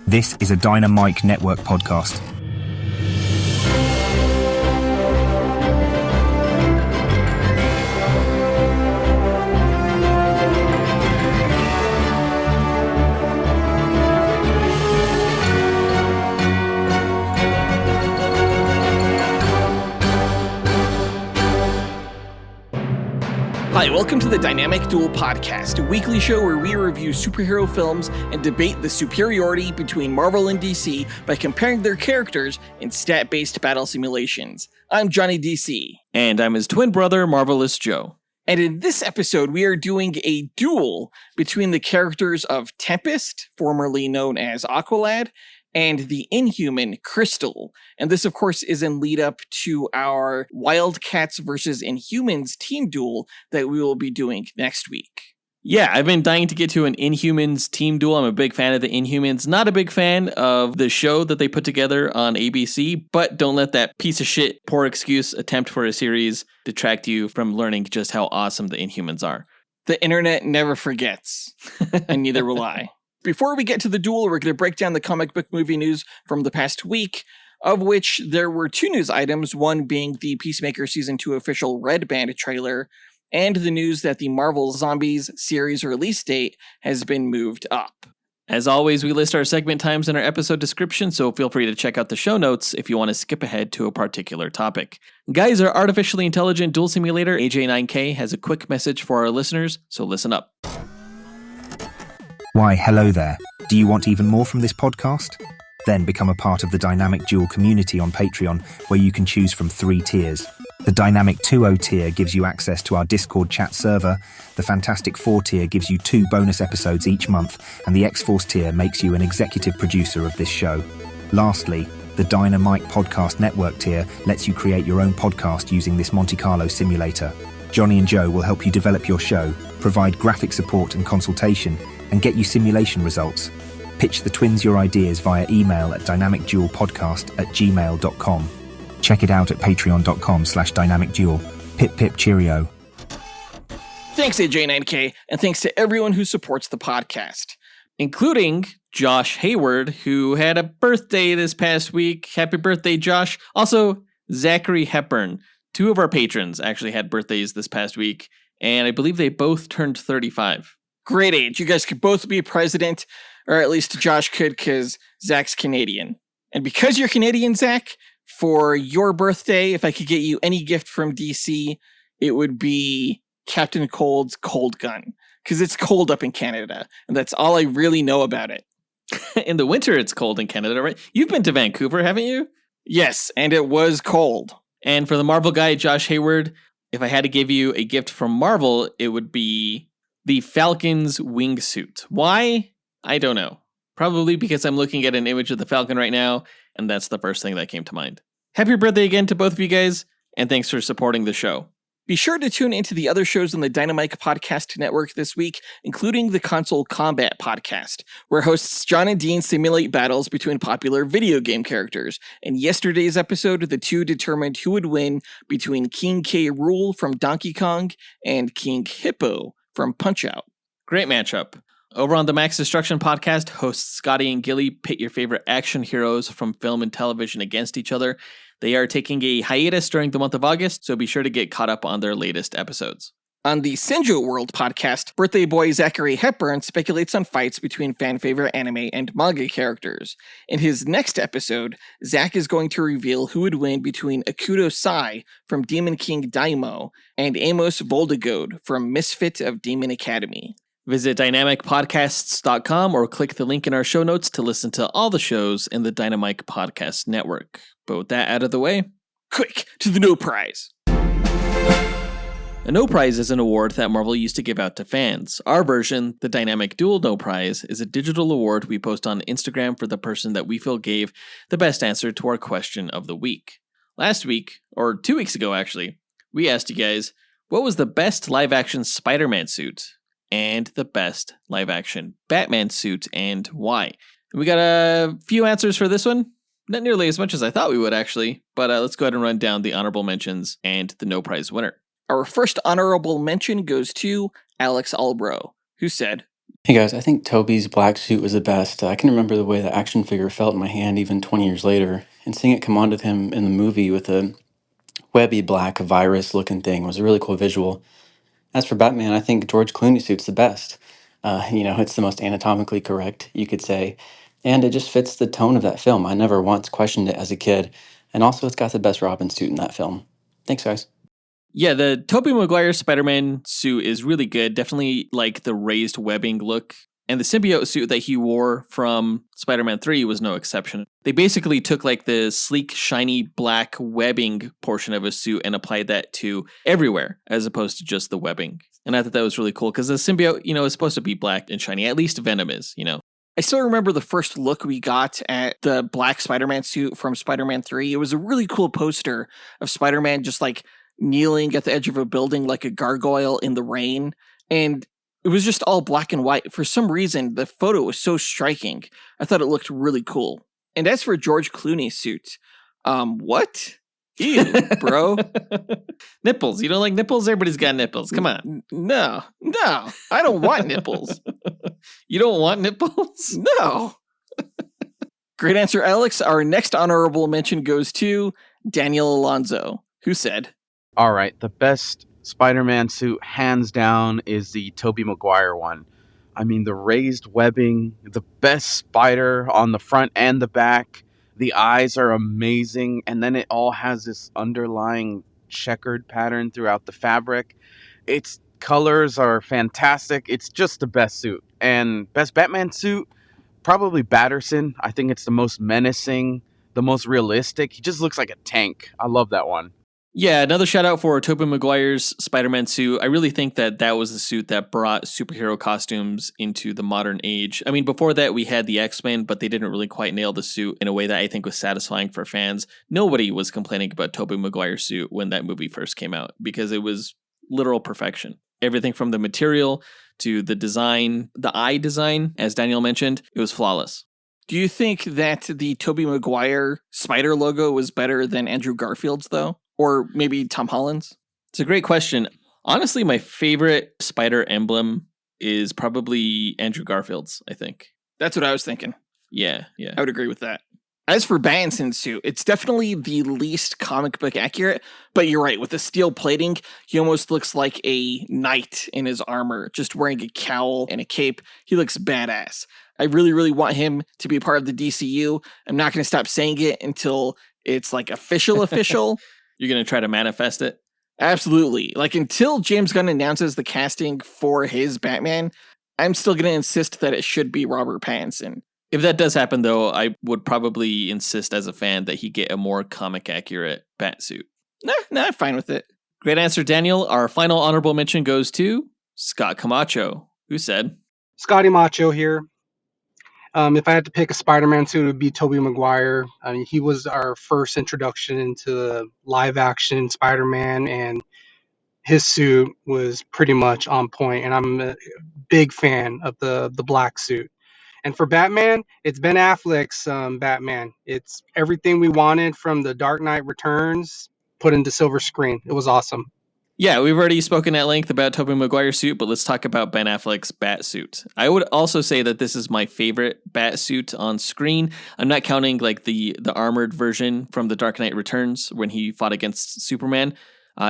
This is a Dynamite Network podcast. Hi, welcome to the Dynamic Duel podcast, a weekly show where we review superhero films and debate the superiority between Marvel and DC by comparing their characters in stat-based battle simulations. I'm Johnny DC. And I'm his twin brother, Marvelous Joe. And in this episode, we are doing a duel between the characters of Tempest, formerly known as Aqualad, and the Inhuman Crystal. And this, of course, is in lead up to our Wildcats versus Inhumans team duel that we will be doing next week. Yeah, I've been dying to get to an Inhumans team duel. I'm a big fan of the Inhumans, not a big fan of the show that they put together on ABC, but don't let that piece of shit, poor excuse attempt for a series detract you from learning just how awesome the Inhumans are. The internet never forgets, and neither will I. Before we get to the duel, we're going to break down the comic book movie news from the past week, of which there were two news items, one being the Peacemaker Season 2 official Red Band trailer, and the news that the Marvel Zombies series release date has been moved up. As always, we list our segment times in our episode description, so feel free to check out the show notes if you want to skip ahead to a particular topic. Guys, our artificially intelligent duel simulator, AJ9K, has a quick message for our listeners, so listen up. Why, hello there. Do you want even more from this podcast? Then become a part of the Dynamic Duel community on Patreon, where you can choose from 3 tiers. The Dynamic 2.0 tier gives you access to our Discord chat server, the Fantastic 4 tier gives you 2 bonus episodes each month, and the X-Force tier makes you an executive producer of this show. Lastly, the Dynamite Podcast Network tier lets you create your own podcast using this Monte Carlo simulator. Johnny and Joe will help you develop your show, provide graphic support and consultation, and get you simulation results. Pitch the twins your ideas via email at dynamicduelpodcast@gmail.com. Check it out at patreon.com/dynamicduel. Pip pip cheerio. Thanks, AJ9K, and thanks to everyone who supports the podcast. Including Josh Hayward, who had a birthday this past week. Happy birthday, Josh. Also, Zachary Hepburn. 2 of our patrons actually had birthdays this past week, and I believe they both turned 35. Great age. You guys could both be president, or at least Josh could, because Zach's Canadian. And because you're Canadian, Zach, for your birthday, if I could get you any gift from DC, it would be Captain Cold's Cold Gun, because it's cold up in Canada, and that's all I really know about it. In the winter, it's cold in Canada, right? You've been to Vancouver, haven't you? Yes, and it was cold. And for the Marvel guy, Josh Hayward, if I had to give you a gift from Marvel, it would be the Falcon's wingsuit. Why? I don't know. Probably because I'm looking at an image of the Falcon right now, and that's the first thing that came to mind. Happy birthday again to both of you guys, and thanks for supporting the show. Be sure to tune into the other shows on the Dynamite Podcast Network this week, including the Console Combat Podcast, where hosts John and Dean simulate battles between popular video game characters. In yesterday's episode, the two determined who would win between King K. Rool from Donkey Kong and King Hippo from Punch-Out. Great matchup. Over on the Max Destruction podcast, hosts Scotty and Gilly pit your favorite action heroes from film and television against each other. They are taking a hiatus during the month of August, so be sure to get caught up on their latest episodes. On the Senjo World podcast, birthday boy Zachary Hepburn speculates on fights between fan-favorite anime and manga characters. In his next episode, Zach is going to reveal who would win between Akuto Sai from Demon King Daimo and Amos Voldegode from Misfit of Demon Academy. Visit dynamicpodcasts.com or click the link in our show notes to listen to all the shows in the Dynamite Podcast Network. But with that out of the way, quick to the No Prize. A No Prize is an award that Marvel used to give out to fans. Our version, the Dynamic Duel No Prize, is a digital award we post on Instagram for the person that we feel gave the best answer to our question of the week. Last week, or 2 weeks ago actually, we asked you guys, what was the best live-action Spider-Man suit? And the best live-action Batman suit, and why? We got a few answers for this one. Not nearly as much as I thought we would, actually. But let's go ahead and run down the honorable mentions and the No Prize winner. Our first honorable mention goes to Alex Albro, who said, Hey guys, I think Toby's black suit was the best. I can remember the way the action figure felt in my hand even 20 years later, and seeing it come onto him in the movie with a webby black virus looking thing was a really cool visual. As for Batman, I think George Clooney's suit's the best. It's the most anatomically correct, you could say, and it just fits the tone of that film. I never once questioned it as a kid, and also it's got the best Robin suit in that film. Thanks, guys. Yeah, the Tobey Maguire Spider-Man suit is really good. Definitely like the raised webbing look. And the symbiote suit that he wore from Spider-Man 3 was no exception. They basically took like the sleek, shiny black webbing portion of his suit and applied that to everywhere as opposed to just the webbing. And I thought that was really cool because the symbiote, is supposed to be black and shiny. At least Venom is. I still remember the first look we got at the black Spider-Man suit from Spider-Man 3. It was a really cool poster of Spider-Man just like kneeling at the edge of a building like a gargoyle in the rain. And it was just all black and white. For some reason, the photo was so striking. I thought it looked really cool. And as for George Clooney's suit, what? Ew, bro. Nipples. You don't like nipples? Everybody's got nipples. Come on. No, I don't want nipples. You don't want nipples? No. Great answer, Alex. Our next honorable mention goes to Daniel Alonso, who said, All right, the best Spider-Man suit, hands down, is the Tobey Maguire one. I mean, the raised webbing, the best spider on the front and the back. The eyes are amazing, and then it all has this underlying checkered pattern throughout the fabric. Its colors are fantastic. It's just the best suit. And best Batman suit, probably Batterson. I think it's the most menacing, the most realistic. He just looks like a tank. I love that one. Yeah, another shout out for Tobey Maguire's Spider-Man suit. I really think that was the suit that brought superhero costumes into the modern age. I mean, before that we had the X-Men, but they didn't really quite nail the suit in a way that I think was satisfying for fans. Nobody was complaining about Tobey Maguire's suit when that movie first came out because it was literal perfection. Everything from the material to the design, the eye design, as Daniel mentioned, it was flawless. do you think that the Tobey Maguire spider logo was better than Andrew Garfield's, though? Or maybe Tom Holland's? It's a great question. Honestly, my favorite spider emblem is probably Andrew Garfield's, I think. That's what I was thinking. Yeah. I would agree with that. As for Battinson's suit, it's definitely the least comic book accurate, but you're right. With the steel plating, he almost looks like a knight in his armor, just wearing a cowl and a cape. He looks badass. I really, really want him to be a part of the DCU. I'm not going to stop saying it until it's like official. You're going to try to manifest it? Absolutely. Like until James Gunn announces the casting for his Batman, I'm still going to insist that it should be Robert Pattinson. If that does happen, though, I would probably insist as a fan that he get a more comic accurate bat suit. Nah, I'm fine with it. Great answer, Daniel. Our final honorable mention goes to Scott Camacho, who said, Scotty Macho here. If I had to pick a Spider-Man suit, it would be Tobey Maguire. I mean, he was our first introduction into live-action Spider-Man, and his suit was pretty much on point. And I'm a big fan of the black suit. And for Batman, it's Ben Affleck's Batman. It's everything we wanted from the Dark Knight Returns put into silver screen. It was awesome. Yeah, we've already spoken at length about Tobey Maguire's suit, but let's talk about Ben Affleck's bat suit. I would also say that this is my favorite bat suit on screen. I'm not counting like the armored version from The Dark Knight Returns when he fought against Superman,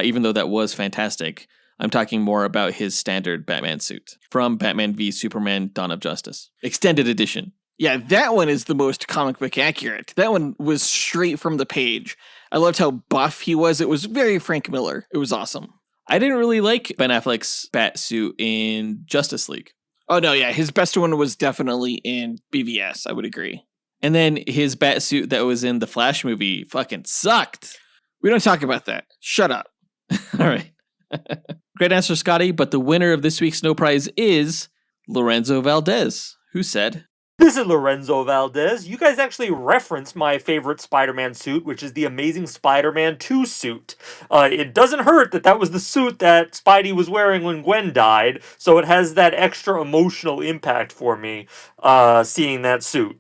even though that was fantastic. I'm talking more about his standard Batman suit from Batman v Superman Dawn of Justice. Extended edition. Yeah, that one is the most comic book accurate. That one was straight from the page. I loved how buff he was. It was very Frank Miller. It was awesome. I didn't really like Ben Affleck's bat suit in Justice League. Oh, no, yeah. His best one was definitely in BVS. I would agree. And then his bat suit that was in the Flash movie fucking sucked. We don't talk about that. Shut up. All right. Great answer, Scotty. But the winner of this week's No Prize is Lorenzo Valdez, who said, This is Lorenzo Valdez. You guys actually referenced my favorite Spider-Man suit, which is the Amazing Spider-Man 2 suit. It doesn't hurt that was the suit that Spidey was wearing when Gwen died, so it has that extra emotional impact for me, seeing that suit.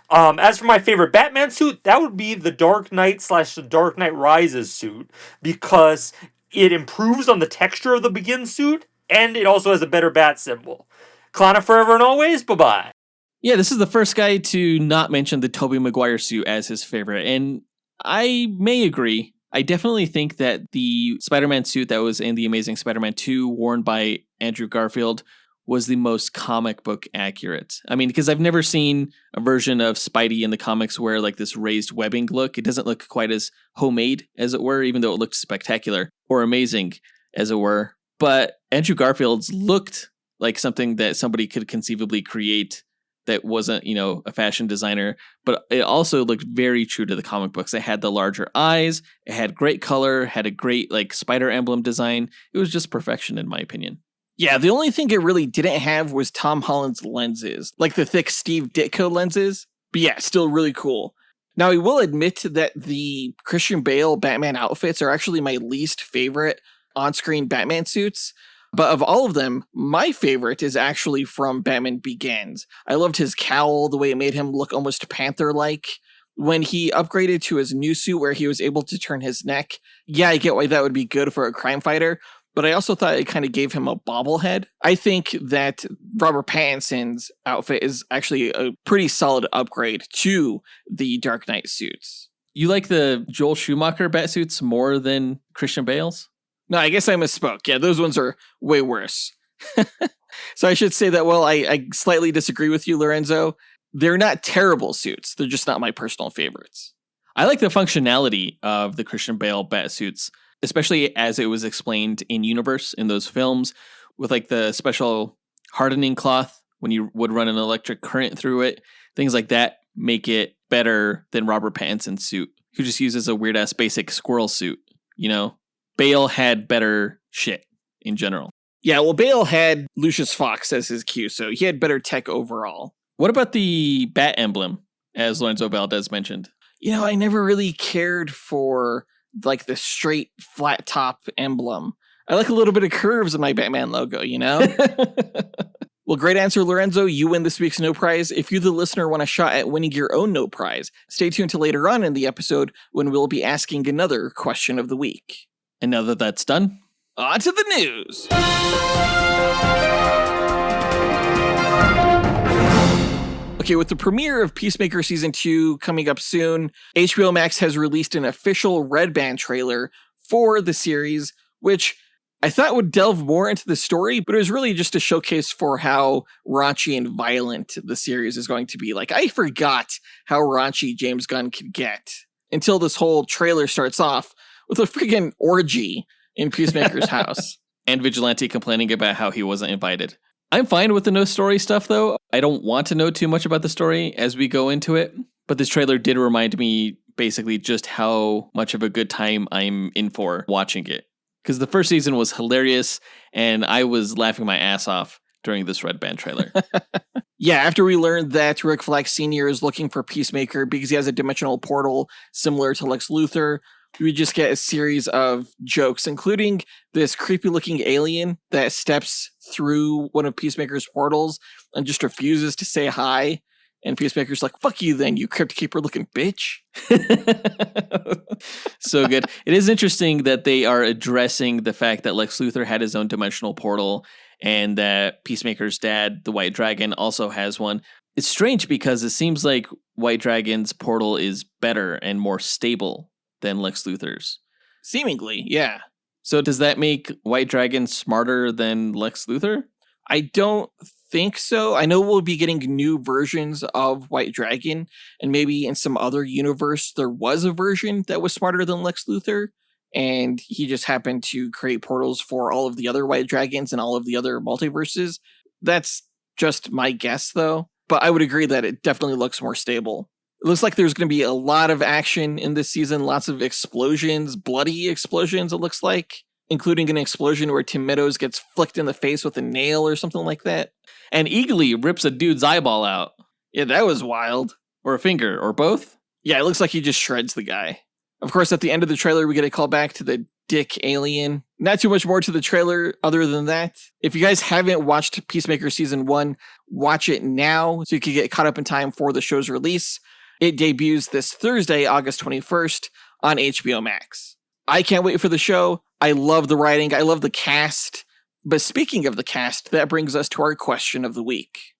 As for my favorite Batman suit, that would be the Dark Knight / the Dark Knight Rises suit, because it improves on the texture of the Begin suit, and it also has a better bat symbol. Clowna forever and always. Bye-bye. Yeah, this is the first guy to not mention the Tobey Maguire suit as his favorite, and I may agree. I definitely think that the Spider-Man suit that was in The Amazing Spider-Man 2 worn by Andrew Garfield was the most comic book accurate. I mean, because I've never seen a version of Spidey in the comics where like this raised webbing look. It doesn't look quite as homemade, as it were, even though it looked spectacular or amazing, as it were. But Andrew Garfield's looked like something that somebody could conceivably create that wasn't, a fashion designer, but it also looked very true to the comic books. It had the larger eyes, it had great color, had a great like spider emblem design. It was just perfection in my opinion. Yeah, the only thing it really didn't have was Tom Holland's lenses, like the thick Steve Ditko lenses. But yeah, still really cool. Now, I will admit that the Christian Bale Batman outfits are actually my least favorite on-screen Batman suits. But of all of them, my favorite is actually from Batman Begins. I loved his cowl, the way it made him look almost Panther-like. When he upgraded to his new suit where he was able to turn his neck, yeah, I get why that would be good for a crime fighter, but I also thought it kind of gave him a bobblehead. I think that Robert Pattinson's outfit is actually a pretty solid upgrade to the Dark Knight suits. You like the Joel Schumacher Batsuits more than Christian Bale's? No, I guess I misspoke. Yeah, those ones are way worse. So I should say that, well, I slightly disagree with you, Lorenzo. They're not terrible suits. They're just not my personal favorites. I like the functionality of the Christian Bale Batsuits, especially as it was explained in universe in those films with like the special hardening cloth when you would run an electric current through it. Things like that make it better than Robert Pattinson's suit, who just uses a weird ass basic squirrel suit, Bale had better shit in general. Yeah, well, Bale had Lucius Fox as his Q, so he had better tech overall. What about the bat emblem, as Lorenzo Valdez mentioned? I never really cared for like the straight flat top emblem. I like a little bit of curves in my Batman logo, Well, great answer, Lorenzo. You win this week's No Prize. If you, the listener, want a shot at winning your own No Prize, stay tuned to later on in the episode when we'll be asking another question of the week. And now that that's done, on to the news. Okay, with the premiere of Peacemaker Season 2 coming up soon, HBO Max has released an official Red Band trailer for the series, which I thought would delve more into the story, but it was really just a showcase for how raunchy and violent the series is going to be. Like, I forgot how raunchy James Gunn could get until this whole trailer starts off with a freaking orgy in Peacemaker's house. And Vigilante complaining about how he wasn't invited. I'm fine with the no story stuff, though. I don't want to know too much about the story as we go into it, but this trailer did remind me basically just how much of a good time I'm in for watching it. Because the first season was hilarious, and I was laughing my ass off during this Red Band trailer. Yeah, after we learned that Rick Flag Sr. is looking for Peacemaker because he has a dimensional portal similar to Lex Luthor, we just get a series of jokes, including this creepy-looking alien that steps through one of Peacemaker's portals and just refuses to say hi. And Peacemaker's like, fuck you then, you Crypt Keeper-looking bitch. So good. It is interesting that they are addressing the fact that Lex Luthor had his own dimensional portal and that Peacemaker's dad, the White Dragon, also has one. It's strange because it seems like White Dragon's portal is better and more stable than Lex Luthor's. Seemingly, yeah. So does that make White Dragon smarter than Lex Luthor? I don't think so. I know we'll be getting new versions of White Dragon, and maybe in some other universe there was a version that was smarter than Lex Luthor, and he just happened to create portals for all of the other White Dragons and all of the other multiverses. That's just my guess, though. But I would agree that it definitely looks more stable. It looks like there's going to be a lot of action in this season, lots of explosions, bloody explosions, it looks like, including an explosion where Tim Meadows gets flicked in the face with a nail or something like that. And Eagly rips a dude's eyeball out. Yeah, that was wild. Or a finger, or both. Yeah, it looks like he just shreds the guy. Of course, at the end of the trailer, we get a call back to the dick alien. Not too much more to the trailer other than that. If you guys haven't watched Peacemaker Season 1, watch it now so you can get caught up in time for the show's release. It debuts this Thursday, August 21st on HBO Max. I can't wait for the show. I love the writing. I love the cast. But speaking of the cast, that brings us to our question of the week.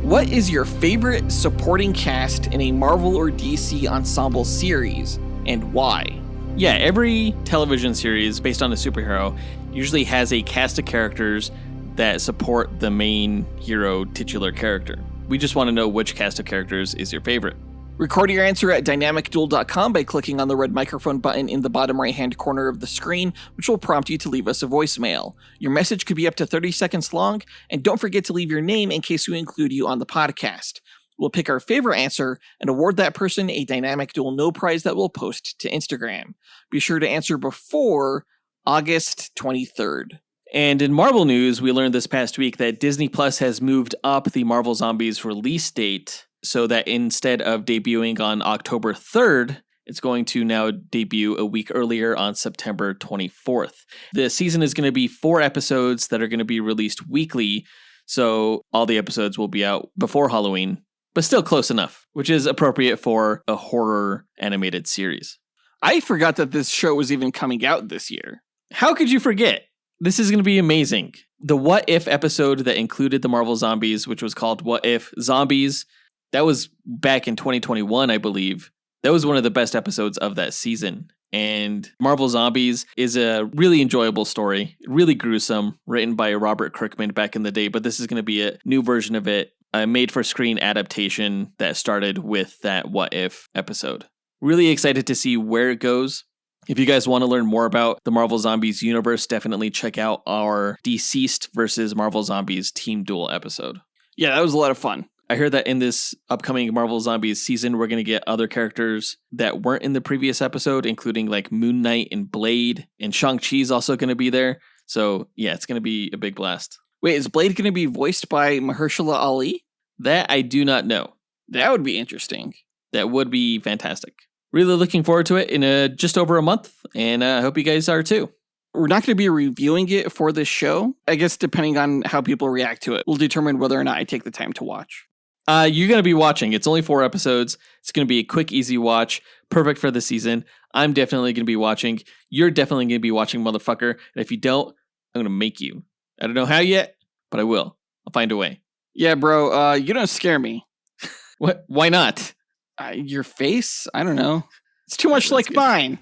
What is your favorite supporting cast in a Marvel or DC ensemble series, and why? Yeah, every television series based on a superhero usually has a cast of characters that support the main hero titular character. We just want to know which cast of characters is your favorite. Record your answer at dynamicduel.com by clicking on the red microphone button in the bottom right-hand corner of the screen, which will prompt you to leave us a voicemail. Your message could be up to 30 seconds long, and don't forget to leave your name in case we include you on the podcast. We'll pick our favorite answer and award that person a Dynamic Duel No Prize that we'll post to Instagram. Be sure to answer before August 23rd. And in Marvel news, we learned this past week that Disney Plus has moved up the Marvel Zombies release date so that instead of debuting on October 3rd, it's going to now debut a week earlier on September 24th. The season is going to be 4 episodes that are going to be released weekly, so all the episodes will be out before Halloween, but still close enough, which is appropriate for a horror animated series. I forgot that this show was even coming out this year. How could you forget? This is going to be amazing. The What If episode that included the Marvel Zombies, which was called What If Zombies, that was back in 2021, I believe. That was one of the best episodes of that season. And Marvel Zombies is a really enjoyable story, really gruesome, written by Robert Kirkman back in the day. But this is going to be a new version of it, a made-for-screen adaptation that started with that What If episode. Really excited to see where it goes. If you guys want to learn more about the Marvel Zombies universe, definitely check out our Deceased versus Marvel Zombies Team Duel episode. Yeah, that was a lot of fun. I heard that in this upcoming Marvel Zombies season, we're going to get other characters that weren't in the previous episode, including like Moon Knight and Blade, and Shang-Chi's also going to be there. So yeah, it's going to be a big blast. Wait, is Blade going to be voiced by Mahershala Ali? That I do not know. That would be interesting. That would be fantastic. Really looking forward to it in just over a month, and I hope you guys are too. We're not going to be reviewing it for this show. I guess depending on how people react to it, we'll determine whether or not I take the time to watch. You're going to be watching. It's only 4 episodes. It's going to be a quick, easy watch. Perfect for the season. I'm definitely going to be watching. You're definitely going to be watching, motherfucker. And if you don't, I'm going to make you. I don't know how yet, but I will. I'll find a way. Yeah, bro. You don't scare me. What? Why not? Your face? I don't know. It's too much like mine.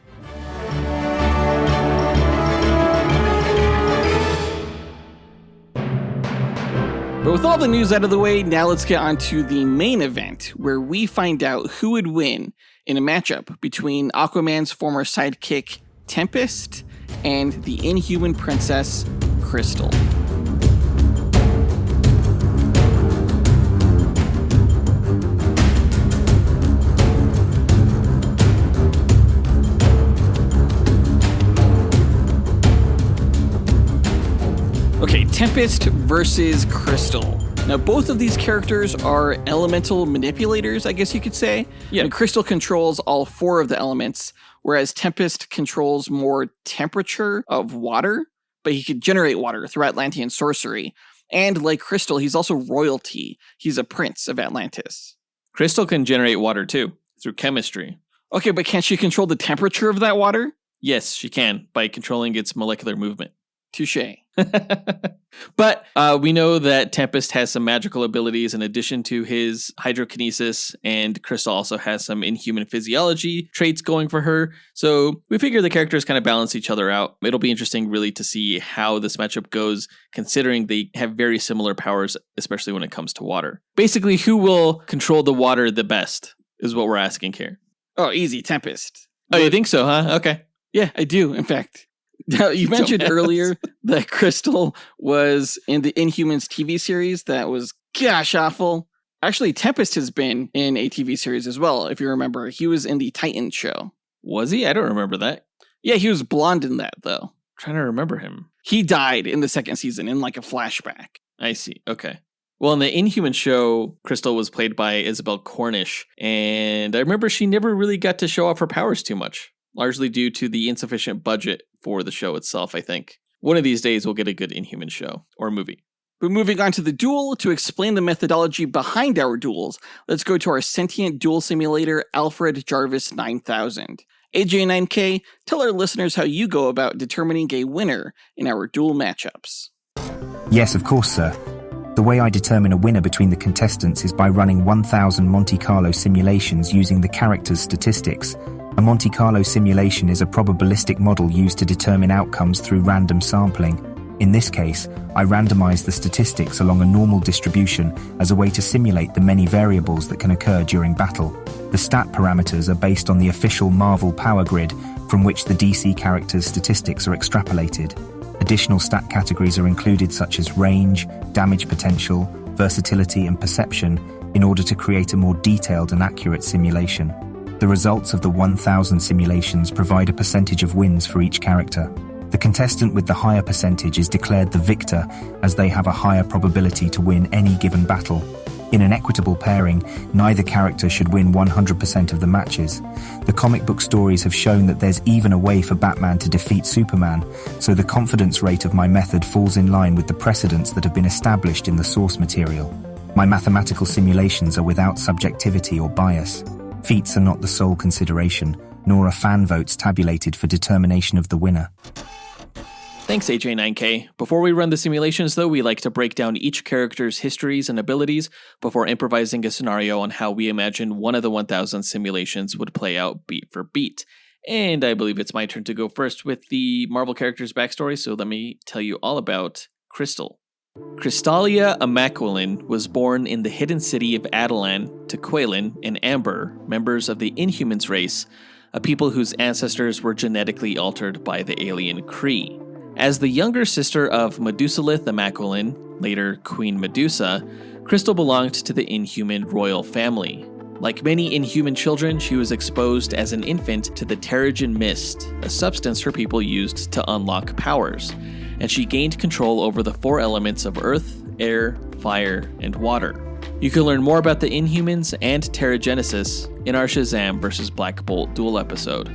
But with all the news out of the way, now let's get on to the main event, where we find out who would win in a matchup between Aquaman's former sidekick, Tempest, and the Inhuman princess, Crystal. Okay, Tempest versus Crystal. Now, both of these characters are elemental manipulators, I guess you could say. Yeah. And Crystal controls all 4 of the elements, whereas Tempest controls more temperature of water, but he could generate water through Atlantean sorcery. And like Crystal, he's also royalty. He's a prince of Atlantis. Crystal can generate water too, through chemistry. Okay, but can't she control the temperature of that water? Yes, she can, by controlling its molecular movement. Touché. But we know that Tempest has some magical abilities in addition to his hydrokinesis, and Crystal also has some inhuman physiology traits going for her. So we figure the characters kind of balance each other out. It'll be interesting really to see how this matchup goes, considering they have very similar powers, especially when it comes to water. Basically, who will control the water the best is what we're asking here. Oh, easy, Tempest. Oh, you think so, huh? Okay. Yeah, I do, in fact. Now, you mentioned earlier that Crystal was in the Inhumans TV series that was gosh awful. Actually, Tempest has been in a TV series as well, if you remember. He was in the Titan show. Was he? I don't remember that. Yeah, he was blonde in that, though. I'm trying to remember him. He died in the 2nd season in like a flashback. I see. Okay. Well, in the Inhuman show, Crystal was played by Isabel Cornish, and I remember she never really got to show off her powers too much, largely due to the insufficient budget for the show itself, I think. One of these days, we'll get a good Inhuman show or movie. But moving on to the duel, to explain the methodology behind our duels, let's go to our sentient duel simulator, Alfred Jarvis 9000. AJ9K, tell our listeners how you go about determining a winner in our duel matchups. Yes, of course, sir. The way I determine a winner between the contestants is by running 1,000 Monte Carlo simulations using the character's statistics. A Monte Carlo simulation is a probabilistic model used to determine outcomes through random sampling. In this case, I randomize the statistics along a normal distribution as a way to simulate the many variables that can occur during battle. The stat parameters are based on the official Marvel power grid, from which the DC character's statistics are extrapolated. Additional stat categories are included such as range, damage potential, versatility, and perception in order to create a more detailed and accurate simulation. The results of the 1,000 simulations provide a percentage of wins for each character. The contestant with the higher percentage is declared the victor, as they have a higher probability to win any given battle. In an equitable pairing, neither character should win 100% of the matches. The comic book stories have shown that there's even a way for Batman to defeat Superman, so the confidence rate of my method falls in line with the precedents that have been established in the source material. My mathematical simulations are without subjectivity or bias. Feats are not the sole consideration, nor are fan votes tabulated for determination of the winner. Thanks, AJ9K. Before we run the simulations, though, we like to break down each character's histories and abilities before improvising a scenario on how we imagine one of the 1,000 simulations would play out beat for beat. And I believe it's my turn to go first with the Marvel character's backstory, so let me tell you all about Crystal. Crystalia Amaquilin was born in the hidden city of Adelan to Quailin and Amber, members of the Inhumans race, a people whose ancestors were genetically altered by the alien Kree. As the younger sister of Medusalith Amaquilin, later Queen Medusa, Crystal belonged to the Inhuman royal family. Like many Inhuman children, she was exposed as an infant to the Terrigen Mist, a substance her people used to unlock powers, and she gained control over the 4 elements of earth, air, fire, and water. You can learn more about the Inhumans and Terrigenesis in our Shazam vs. Black Bolt duel episode.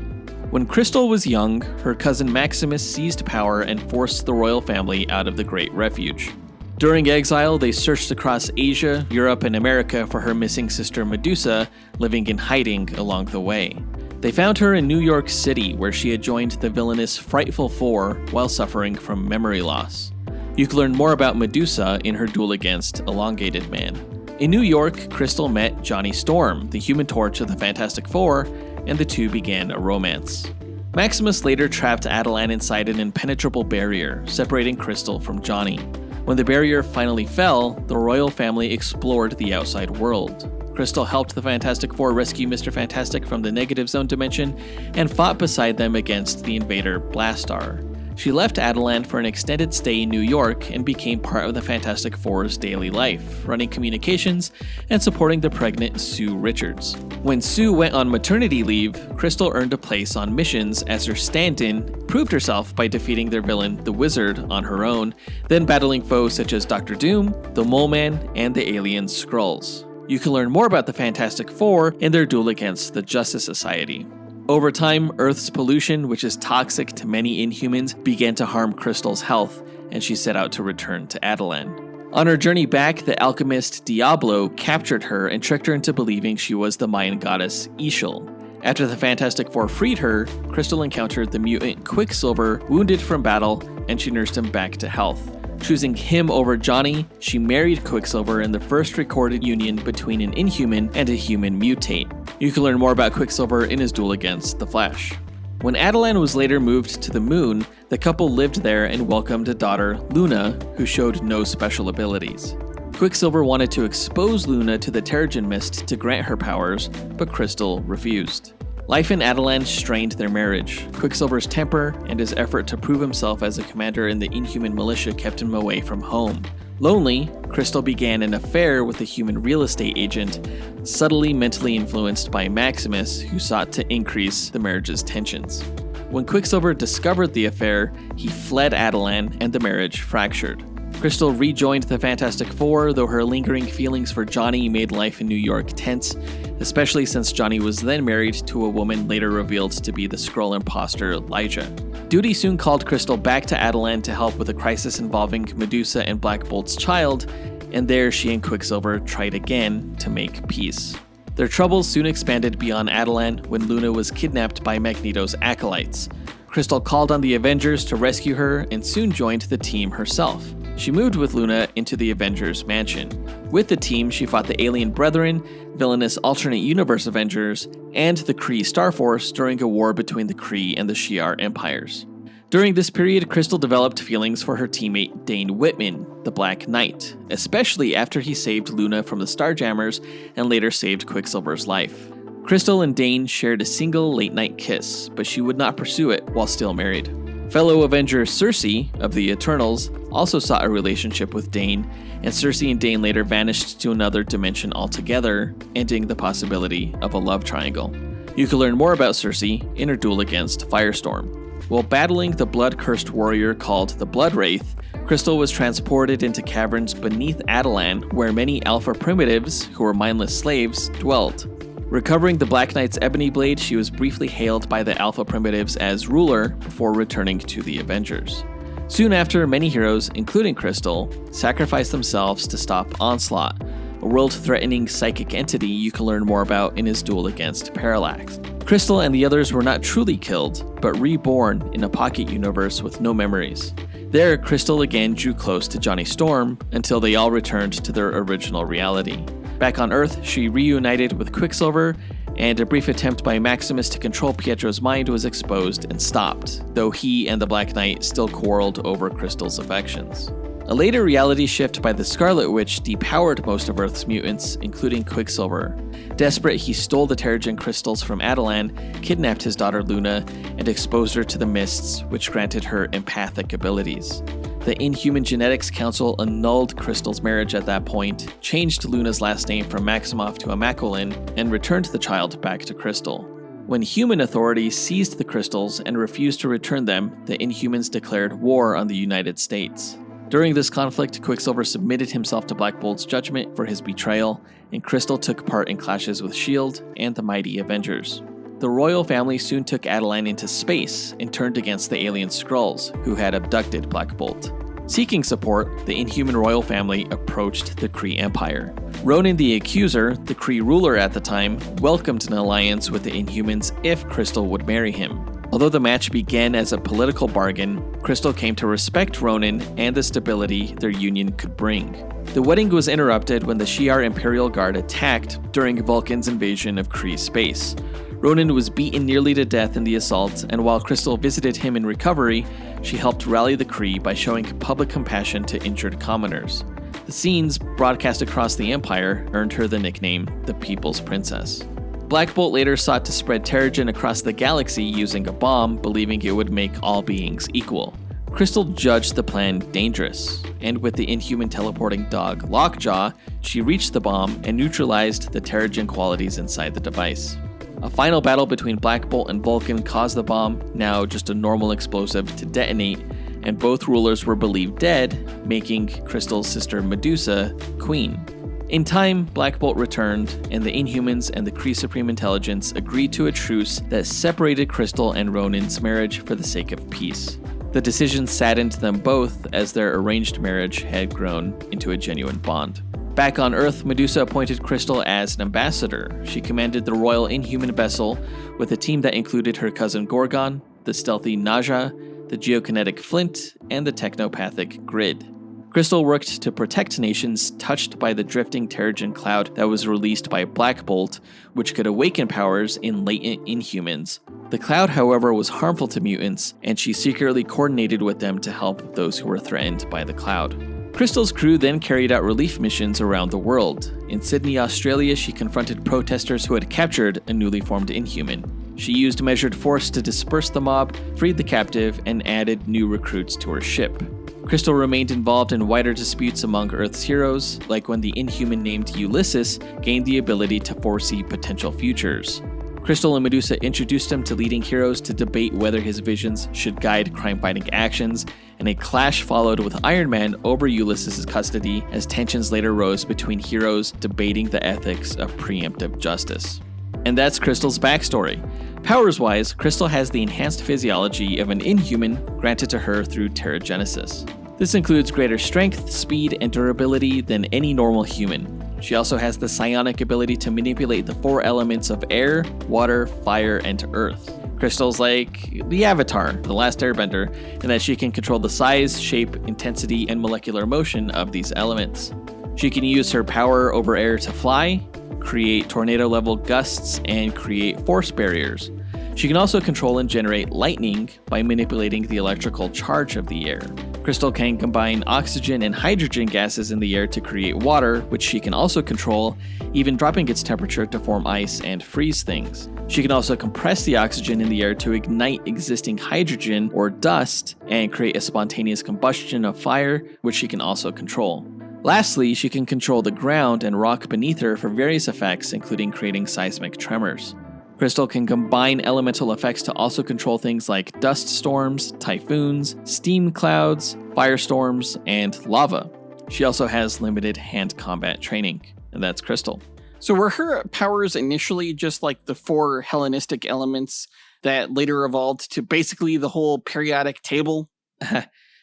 When Crystal was young, her cousin Maximus seized power and forced the royal family out of the Great Refuge. During exile, they searched across Asia, Europe, and America for her missing sister Medusa, living in hiding along the way. They found her in New York City, where she had joined the villainous Frightful Four while suffering from memory loss. You can learn more about Medusa in her duel against Elongated Man. In New York, Crystal met Johnny Storm, the Human Torch of the Fantastic Four, and the two began a romance. Maximus later trapped Adelan inside an impenetrable barrier, separating Crystal from Johnny. When the barrier finally fell, the royal family explored the outside world. Crystal helped the Fantastic Four rescue Mr. Fantastic from the Negative Zone dimension and fought beside them against the invader Blastar. She left Adelan for an extended stay in New York and became part of the Fantastic Four's daily life, running communications and supporting the pregnant Sue Richards. When Sue went on maternity leave, Crystal earned a place on missions as her stand-in, proved herself by defeating their villain, the Wizard, on her own, then battling foes such as Dr. Doom, the Mole Man, and the alien Skrulls. You can learn more about the Fantastic Four in their duel against the Justice Society. Over time, Earth's pollution, which is toxic to many Inhumans, began to harm Crystal's health, and she set out to return to Adelan. On her journey back, the alchemist Diablo captured her and tricked her into believing she was the Mayan goddess Ixchel. After the Fantastic Four freed her, Crystal encountered the mutant Quicksilver, wounded from battle, and she nursed him back to health. Choosing him over Johnny, she married Quicksilver in the first recorded union between an Inhuman and a human mutate. You can learn more about Quicksilver in his duel against the Flash. When Adelan was later moved to the moon, the couple lived there and welcomed a daughter, Luna, who showed no special abilities. Quicksilver wanted to expose Luna to the Terrigen Mist to grant her powers, but Crystal refused. Life in Adelan strained their marriage. Quicksilver's temper and his effort to prove himself as a commander in the Inhuman militia kept him away from home. Lonely, Crystal began an affair with a human real estate agent, subtly mentally influenced by Maximus, who sought to increase the marriage's tensions. When Quicksilver discovered the affair, he fled Adelan and the marriage fractured. Crystal rejoined the Fantastic Four, though her lingering feelings for Johnny made life in New York tense, especially since Johnny was then married to a woman later revealed to be the Skrull imposter Elijah. Duty soon called Crystal back to Adelan to help with a crisis involving Medusa and Black Bolt's child, and there she and Quicksilver tried again to make peace. Their troubles soon expanded beyond Attilan when Luna was kidnapped by Magneto's acolytes. Crystal called on the Avengers to rescue her and soon joined the team herself. She moved with Luna into the Avengers mansion. With the team, she fought the Alien Brethren, villainous alternate universe Avengers, and the Kree Star Force during a war between the Kree and the Shi'ar empires. During this period, Crystal developed feelings for her teammate Dane Whitman, the Black Knight, especially after he saved Luna from the Starjammers and later saved Quicksilver's life. Crystal and Dane shared a single late-night kiss, but she would not pursue it while still married. Fellow Avenger Circe, of the Eternals, also sought a relationship with Dane, and Circe and Dane later vanished to another dimension altogether, ending the possibility of a love triangle. You can learn more about Circe in her duel against Firestorm. While battling the blood-cursed warrior called the Blood Wraith, Crystal was transported into caverns beneath Attilan, where many Alpha Primitives, who were mindless slaves, dwelled. Recovering the Black Knight's ebony blade, she was briefly hailed by the Alpha Primitives as ruler before returning to the Avengers. Soon after, many heroes, including Crystal, sacrificed themselves to stop Onslaught, a world-threatening psychic entity you can learn more about in his duel against Parallax. Crystal and the others were not truly killed, but reborn in a pocket universe with no memories. There, Crystal again drew close to Johnny Storm until they all returned to their original reality. Back on Earth, she reunited with Quicksilver, and a brief attempt by Maximus to control Pietro's mind was exposed and stopped, though he and the Black Knight still quarreled over Crystal's affections. A later reality shift by the Scarlet Witch depowered most of Earth's mutants, including Quicksilver. Desperate, he stole the Terrigen crystals from Attilan, kidnapped his daughter Luna, and exposed her to the mists, which granted her empathic abilities. The Inhuman Genetics Council annulled Crystal's marriage at that point, changed Luna's last name from Maximoff to Immaculin, and returned the child back to Crystal. When human authorities seized the crystals and refused to return them, the Inhumans declared war on the United States. During this conflict, Quicksilver submitted himself to Black Bolt's judgment for his betrayal, and Crystal took part in clashes with S.H.I.E.L.D. and the mighty Avengers. The royal family soon took Attilan into space and turned against the alien Skrulls, who had abducted Black Bolt. Seeking support, the Inhuman royal family approached the Kree Empire. Ronan the Accuser, the Kree ruler at the time, welcomed an alliance with the Inhumans if Crystal would marry him. Although the match began as a political bargain, Crystal came to respect Ronan and the stability their union could bring. The wedding was interrupted when the Shi'ar Imperial Guard attacked during Vulcan's invasion of Kree space. Ronan was beaten nearly to death in the assault, and while Crystal visited him in recovery, she helped rally the Kree by showing public compassion to injured commoners. The scenes, broadcast across the Empire, earned her the nickname the People's Princess. Black Bolt later sought to spread Terrigen across the galaxy using a bomb, believing it would make all beings equal. Crystal judged the plan dangerous, and with the Inhuman teleporting dog Lockjaw, she reached the bomb and neutralized the Terrigen qualities inside the device. A final battle between Black Bolt and Vulcan caused the bomb, now just a normal explosive, to detonate, and both rulers were believed dead, making Crystal's sister Medusa queen. In time, Black Bolt returned, and the Inhumans and the Kree Supreme Intelligence agreed to a truce that separated Crystal and Ronan's marriage for the sake of peace. The decision saddened them both, as their arranged marriage had grown into a genuine bond. Back on Earth, Medusa appointed Crystal as an ambassador. She commanded the Royal Inhuman vessel with a team that included her cousin Gorgon, the stealthy Naja, the geokinetic Flint, and the technopathic Grid. Crystal worked to protect nations touched by the drifting Terrigen cloud that was released by Black Bolt, which could awaken powers in latent Inhumans. The cloud, however, was harmful to mutants, and she secretly coordinated with them to help those who were threatened by the cloud. Crystal's crew then carried out relief missions around the world. In Sydney, Australia, she confronted protesters who had captured a newly formed Inhuman. She used measured force to disperse the mob, freed the captive, and added new recruits to her ship. Crystal remained involved in wider disputes among Earth's heroes, like when the Inhuman named Ulysses gained the ability to foresee potential futures. Crystal and Medusa introduced him to leading heroes to debate whether his visions should guide crime-fighting actions, and a clash followed with Iron Man over Ulysses' custody as tensions later rose between heroes debating the ethics of preemptive justice. And that's Crystal's backstory. Powers-wise, Crystal has the enhanced physiology of an Inhuman granted to her through Terrigenesis. This includes greater strength, speed, and durability than any normal human. She also has the psionic ability to manipulate the 4 elements of air, water, fire, and earth. Crystal's like the Avatar, the last airbender, in that she can control the size, shape, intensity, and molecular motion of these elements. She can use her power over air to fly, create tornado-level gusts, and create force barriers. She can also control and generate lightning by manipulating the electrical charge of the air. Crystal can combine oxygen and hydrogen gases in the air to create water, which she can also control, even dropping its temperature to form ice and freeze things. She can also compress the oxygen in the air to ignite existing hydrogen or dust and create a spontaneous combustion of fire, which she can also control. Lastly, she can control the ground and rock beneath her for various effects, including creating seismic tremors. Crystal can combine elemental effects to also control things like dust storms, typhoons, steam clouds, firestorms, and lava. She also has limited hand combat training, and that's Crystal. So were her powers initially just like the 4 Hellenistic elements that later evolved to basically the whole periodic table?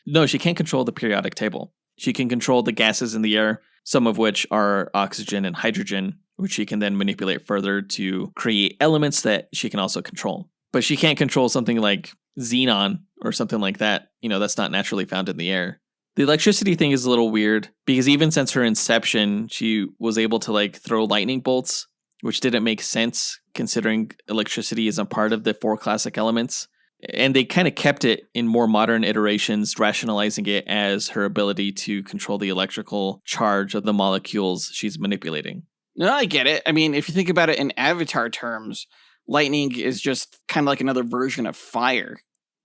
No, she can't control the periodic table. She can control the gases in the air, some of which are oxygen and hydrogen, which she can then manipulate further to create elements that she can also control. But she can't control something like xenon or something like that. That's not naturally found in the air. The electricity thing is a little weird because even since her inception, she was able to throw lightning bolts, which didn't make sense considering electricity isn't part of the 4 classic elements. And they kind of kept it in more modern iterations, rationalizing it as her ability to control the electrical charge of the molecules she's manipulating. No, I get it. I mean, if you think about it in Avatar terms, lightning is just kind of like another version of fire.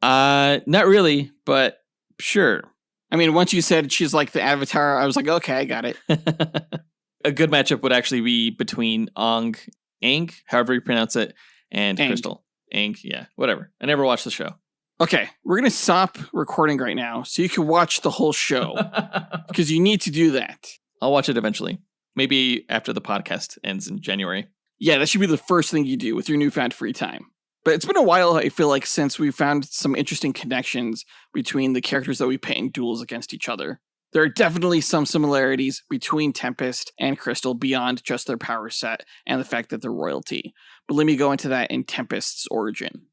Not really, but sure. I mean, once you said she's like the Avatar, I was like, okay, I got it. A good matchup would actually be between Aang, however you pronounce it, and Aang. Crystal. Aang, yeah, whatever. I never watched the show. Okay, we're going to stop recording right now so you can watch the whole show because you need to do that. I'll watch it eventually. Maybe after the podcast ends in January. Yeah, that should be the first thing you do with your newfound free time. But it's been a while, I feel like, since we found some interesting connections between the characters that we pit in duels against each other. There are definitely some similarities between Tempest and Crystal beyond just their power set and the fact that they're royalty. But let me go into that in Tempest's origin.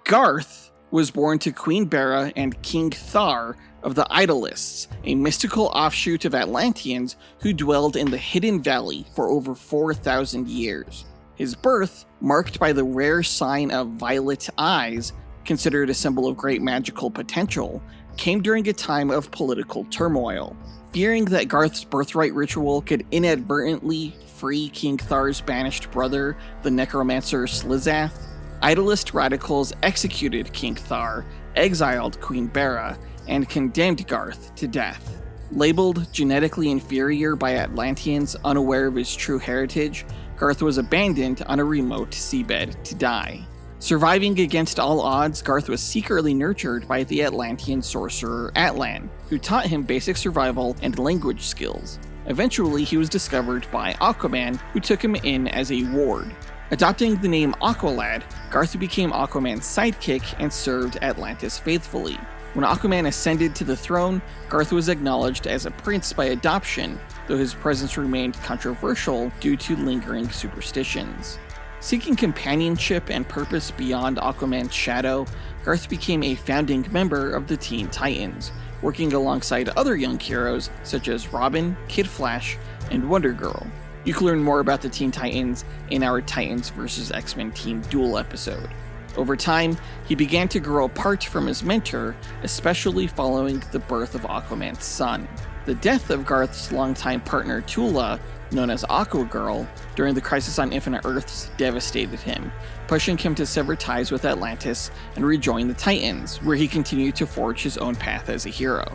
Garth was born to Queen Bera and King Thar of the Idolists, a mystical offshoot of Atlanteans who dwelled in the Hidden Valley for over 4,000 years. His birth, marked by the rare sign of violet eyes, considered a symbol of great magical potential, came during a time of political turmoil. Fearing that Garth's birthright ritual could inadvertently free King Thar's banished brother, the necromancer Slizath, Idolist radicals executed King Thar, exiled Queen Bera, and condemned Garth to death. Labeled genetically inferior by Atlanteans unaware of his true heritage, Garth was abandoned on a remote seabed to die. Surviving against all odds, Garth was secretly nurtured by the Atlantean sorcerer Atlan, who taught him basic survival and language skills. Eventually, he was discovered by Aquaman, who took him in as a ward. Adopting the name Aqualad, Garth became Aquaman's sidekick and served Atlantis faithfully. When Aquaman ascended to the throne, Garth was acknowledged as a prince by adoption, though his presence remained controversial due to lingering superstitions. Seeking companionship and purpose beyond Aquaman's shadow, Garth became a founding member of the Teen Titans, working alongside other young heroes such as Robin, Kid Flash, and Wonder Girl. You can learn more about the Teen Titans in our Titans vs. X-Men Team Duel episode. Over time, he began to grow apart from his mentor, especially following the birth of Aquaman's son. The death of Garth's longtime partner Tula, known as Aqua Girl, during the Crisis on Infinite Earths devastated him, pushing him to sever ties with Atlantis and rejoin the Titans, where he continued to forge his own path as a hero.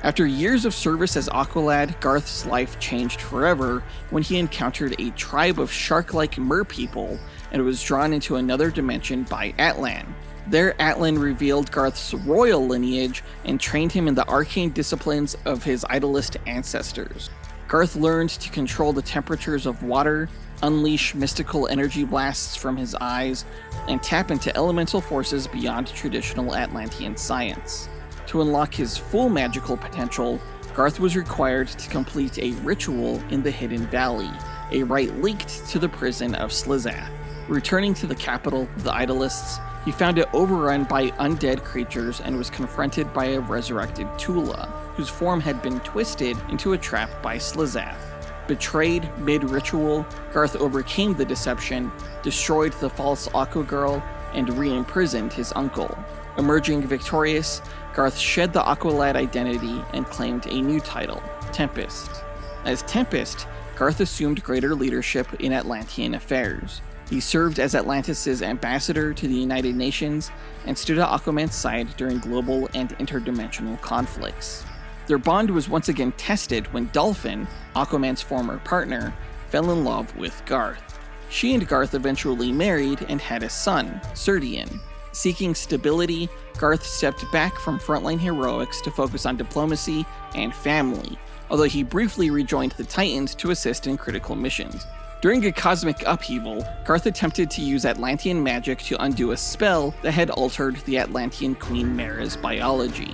After years of service as Aqualad, Garth's life changed forever when he encountered a tribe of shark-like merpeople and was drawn into another dimension by Atlan. There, Atlan revealed Garth's royal lineage and trained him in the arcane disciplines of his idolist ancestors. Garth learned to control the temperatures of water, unleash mystical energy blasts from his eyes, and tap into elemental forces beyond traditional Atlantean science. To unlock his full magical potential, Garth was required to complete a ritual in the Hidden Valley, a rite linked to the prison of Slizath. Returning to the capital of the Idolists, he found it overrun by undead creatures and was confronted by a resurrected Tula, whose form had been twisted into a trap by Slizath. Betrayed mid-ritual, Garth overcame the deception, destroyed the false Aqua Girl, and re-imprisoned his uncle. Emerging victorious, Garth shed the Aqualad identity and claimed a new title, Tempest. As Tempest, Garth assumed greater leadership in Atlantean affairs. He served as Atlantis' ambassador to the United Nations and stood at Aquaman's side during global and interdimensional conflicts. Their bond was once again tested when Dolphin, Aquaman's former partner, fell in love with Garth. She and Garth eventually married and had a son, Serdian. Seeking stability, Garth stepped back from frontline heroics to focus on diplomacy and family, although he briefly rejoined the Titans to assist in critical missions. During a cosmic upheaval, Garth attempted to use Atlantean magic to undo a spell that had altered the Atlantean Queen Mara's biology.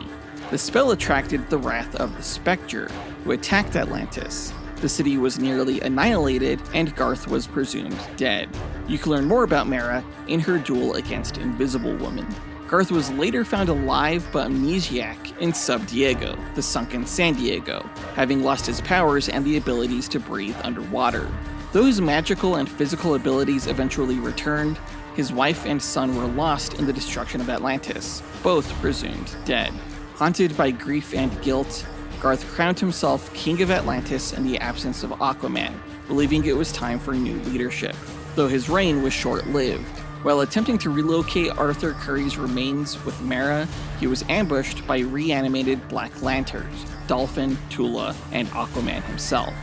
The spell attracted the wrath of the Spectre, who attacked Atlantis. The city was nearly annihilated, and Garth was presumed dead. You can learn more about Mara in her duel against Invisible Woman. Garth was later found alive but amnesiac in Sub Diego, the sunken San Diego, having lost his powers and the abilities to breathe underwater. Though his magical and physical abilities eventually returned, his wife and son were lost in the destruction of Atlantis, both presumed dead. Haunted by grief and guilt, Garth crowned himself King of Atlantis in the absence of Aquaman, believing it was time for new leadership, though his reign was short-lived. While attempting to relocate Arthur Curry's remains with Mara, he was ambushed by reanimated Black Lanterns, Dolphin, Tula, and Aquaman himself.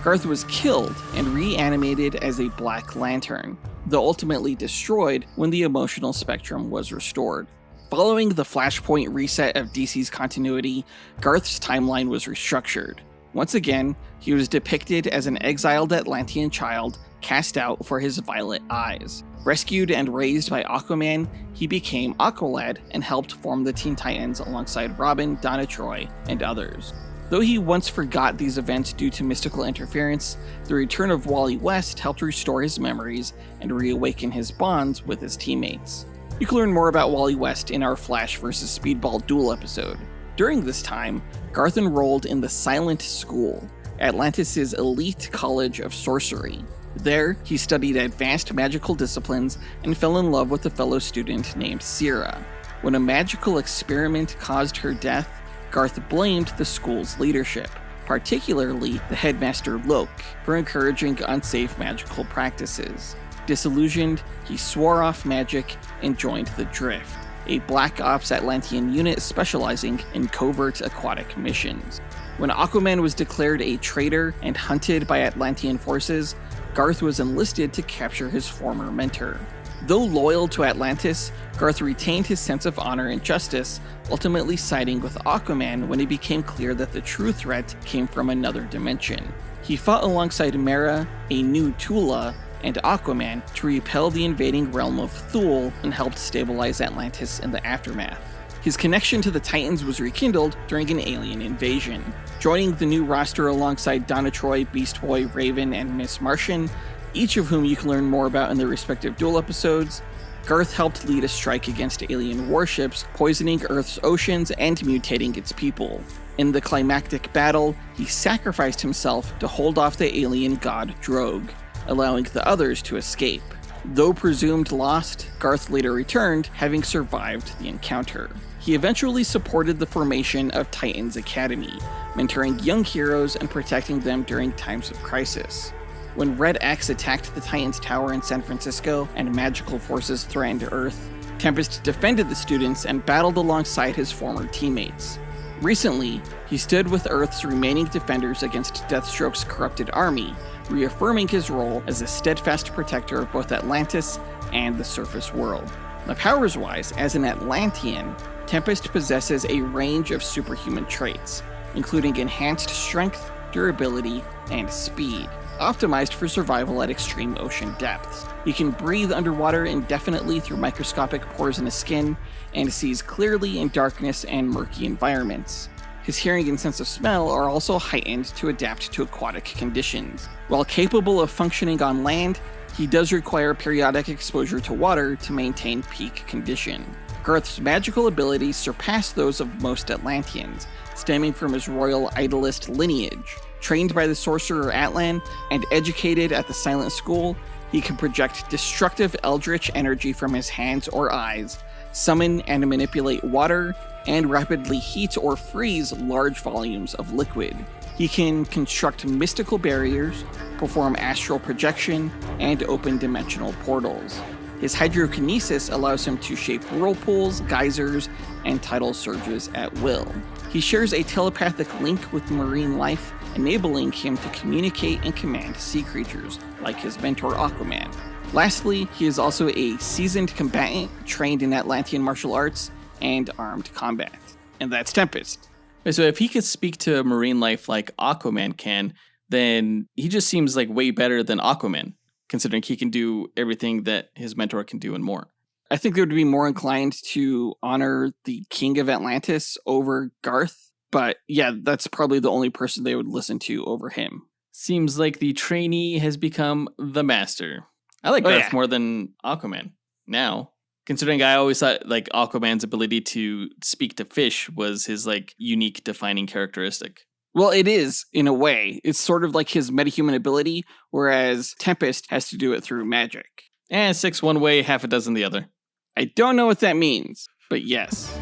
Garth was killed and reanimated as a Black Lantern, though ultimately destroyed when the emotional spectrum was restored. Following the Flashpoint reset of DC's continuity, Garth's timeline was restructured. Once again, he was depicted as an exiled Atlantean child cast out for his violet eyes. Rescued and raised by Aquaman, he became Aqualad and helped form the Teen Titans alongside Robin, Donna Troy, and others. Though he once forgot these events due to mystical interference, the return of Wally West helped restore his memories and reawaken his bonds with his teammates. You can learn more about Wally West in our Flash vs. Speedball Duel episode. During this time, Garth enrolled in the Silent School, Atlantis' elite college of sorcery. There, he studied advanced magical disciplines and fell in love with a fellow student named Sierra. When a magical experiment caused her death, Garth blamed the school's leadership, particularly the headmaster Loke, for encouraging unsafe magical practices. Disillusioned, he swore off magic and joined the Drift, a Black Ops Atlantean unit specializing in covert aquatic missions. When Aquaman was declared a traitor and hunted by Atlantean forces, Garth was enlisted to capture his former mentor. Though loyal to Atlantis, Garth retained his sense of honor and justice, ultimately siding with Aquaman when it became clear that the true threat came from another dimension. He fought alongside Mara, a new Tula, and Aquaman to repel the invading realm of Thule and helped stabilize Atlantis in the aftermath. His connection to the Titans was rekindled during an alien invasion. Joining the new roster alongside Donna Troy, Beast Boy, Raven, and Miss Martian, each of whom you can learn more about in their respective Duel episodes, Garth helped lead a strike against alien warships, poisoning Earth's oceans and mutating its people. In the climactic battle, he sacrificed himself to hold off the alien god Drogue, allowing the others to escape. Though presumed lost, Garth later returned, having survived the encounter. He eventually supported the formation of Titans Academy, mentoring young heroes and protecting them during times of crisis. When Red X attacked the Titans Tower in San Francisco and magical forces threatened Earth, Tempest defended the students and battled alongside his former teammates. Recently, he stood with Earth's remaining defenders against Deathstroke's corrupted army, reaffirming his role as a steadfast protector of both Atlantis and the surface world. Now, powers-wise, as an Atlantean, Tempest possesses a range of superhuman traits, including enhanced strength, durability, and speed, optimized for survival at extreme ocean depths. He can breathe underwater indefinitely through microscopic pores in his skin, and sees clearly in darkness and murky environments. His hearing and sense of smell are also heightened to adapt to aquatic conditions. While capable of functioning on land, he does require periodic exposure to water to maintain peak condition. Garth's magical abilities surpass those of most Atlanteans, stemming from his royal idolist lineage. Trained by the sorcerer Atlan and educated at the Silent School, he can project destructive eldritch energy from his hands or eyes, summon and manipulate water, and rapidly heat or freeze large volumes of liquid. He can construct mystical barriers, perform astral projection, and open dimensional portals. His hydrokinesis allows him to shape whirlpools, geysers, and tidal surges at will. He shares a telepathic link with marine life, enabling him to communicate and command sea creatures, like his mentor Aquaman. Lastly, he is also a seasoned combatant trained in Atlantean martial arts and armed combat. And that's Tempest. So if he could speak to marine life like Aquaman can, then he just seems like way better than Aquaman, considering he can do everything that his mentor can do and more. I think they would be more inclined to honor the King of Atlantis over Garth, but yeah, that's probably the only person they would listen to over him. Seems like the trainee has become the master. I like Garth more than Aquaman now, considering I always thought like Aquaman's ability to speak to fish was his like unique defining characteristic. Well, it is, in a way. It's sort of like his metahuman ability, whereas Tempest has to do it through magic. 6 one way, half a dozen the other. I don't know what that means, but yes.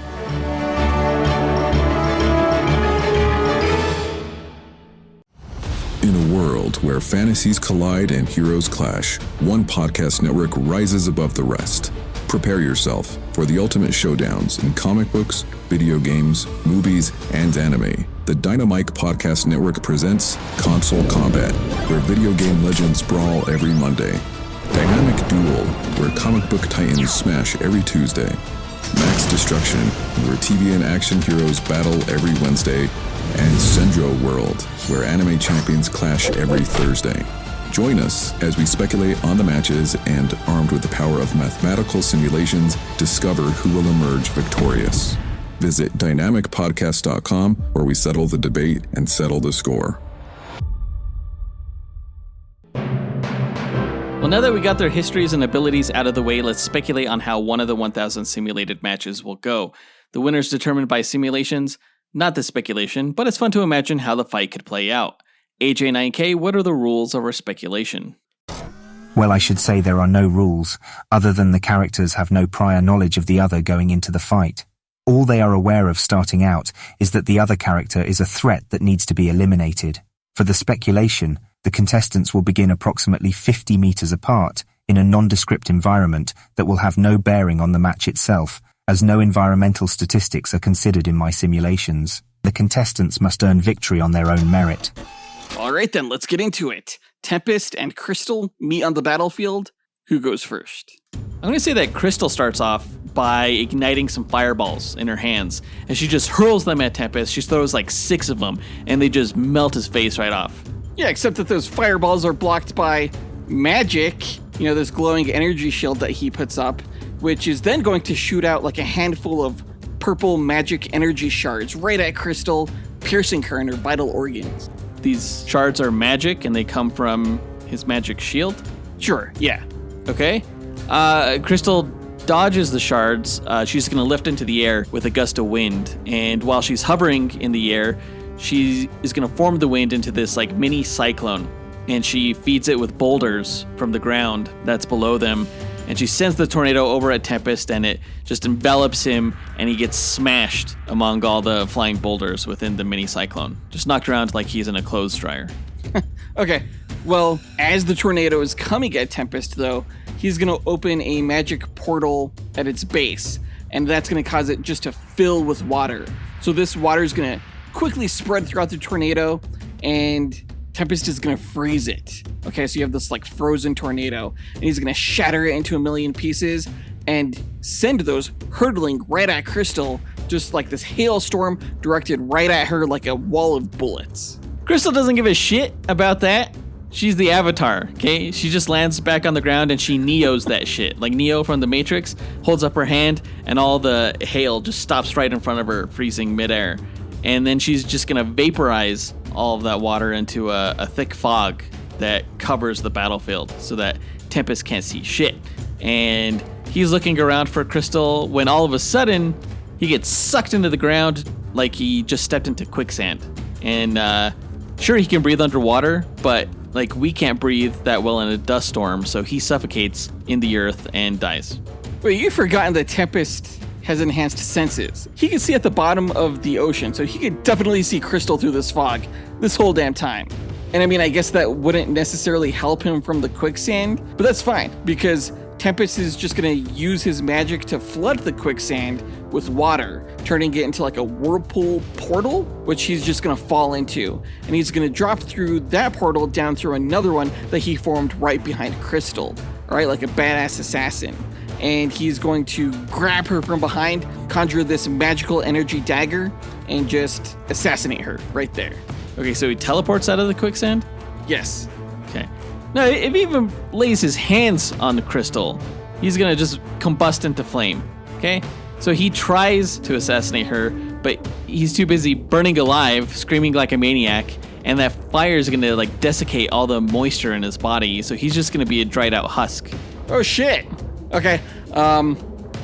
In a world where fantasies collide and heroes clash, one podcast network rises above the rest. Prepare yourself for the ultimate showdowns in comic books, video games, movies, and anime. The Dynamite Podcast Network presents Console Combat, where video game legends brawl every Monday. Dynamic Duel, where comic book titans smash every Tuesday. Max Destruction, where TV and action heroes battle every Wednesday. And Sendro World, where anime champions clash every Thursday. Join us as we speculate on the matches and, armed with the power of mathematical simulations, discover who will emerge victorious. Visit dynamicpodcast.com, where we settle the debate and settle the score. Well, now that we got their histories and abilities out of the way, let's speculate on how one of the 1,000 simulated matches will go. The winner's determined by simulations, not the speculation, but it's fun to imagine how the fight could play out. AJ9K, what are the rules of our speculation? Well, I should say there are no rules, other than the characters have no prior knowledge of the other going into the fight. All they are aware of starting out is that the other character is a threat that needs to be eliminated. For the speculation, the contestants will begin approximately 50 meters apart in a nondescript environment that will have no bearing on the match itself, as no environmental statistics are considered in my simulations. The contestants must earn victory on their own merit. All right then, let's get into it. Tempest and Crystal meet on the battlefield. Who goes first? I'm going to say that Crystal starts off by igniting some fireballs in her hands, and she just hurls them at Tempest. She throws like 6 of them, and they just melt his face right off. Yeah, except that those fireballs are blocked by magic, this glowing energy shield that he puts up, which is then going to shoot out like a handful of purple magic energy shards right at Crystal, piercing her in her vital organs. These shards are magic, and they come from his magic shield? Sure, yeah. Okay. Crystal dodges the shards. She's going to lift into the air with a gust of wind, and while she's hovering in the air, she is going to form the wind into this like mini cyclone, and she feeds it with boulders from the ground that's below them, and she sends the tornado over at Tempest, and it just envelops him, and he gets smashed among all the flying boulders within the mini cyclone, just knocked around like he's in a clothes dryer. Okay, well, as the tornado is coming at Tempest, though, he's going to open a magic portal at its base, and that's going to cause it just to fill with water. So this water is going to quickly spread throughout the tornado, and Tempest is going to freeze it. Okay, so you have this like frozen tornado, and he's going to shatter it into a million pieces and send those hurtling right at Crystal, just like this hailstorm directed right at her like a wall of bullets. Crystal doesn't give a shit about that. She's the Avatar, okay? She just lands back on the ground and she Neos that shit. Like Neo from The Matrix holds up her hand and all the hail just stops right in front of her, freezing midair. and then she's just going to vaporize all of that water into a thick fog that covers the battlefield so that Tempest can't see shit. And he's looking around for Crystal when all of a sudden he gets sucked into the ground like he just stepped into quicksand. And sure, he can breathe underwater, but like we can't breathe that well in a dust storm, so he suffocates in the earth and dies. Wait, you've forgotten that Tempest has enhanced senses. He can see at the bottom of the ocean, so he could definitely see Crystal through this fog this whole damn time. And I mean, I guess that wouldn't necessarily help him from the quicksand, but that's fine, because Tempest is just gonna use his magic to flood the quicksand with water, turning it into like a whirlpool portal, which he's just gonna fall into. And he's gonna drop through that portal down through another one that he formed right behind Crystal, right? Like a badass assassin. And he's going to grab her from behind, conjure this magical energy dagger, and just assassinate her right there. Okay, so he teleports out of the quicksand? Yes. Okay. No, if he even lays his hands on the Crystal, he's gonna just combust into flame, okay? So he tries to assassinate her, but he's too busy burning alive, screaming like a maniac, and that fire is gonna like desiccate all the moisture in his body, so he's just gonna be a dried out husk. Oh shit. Okay.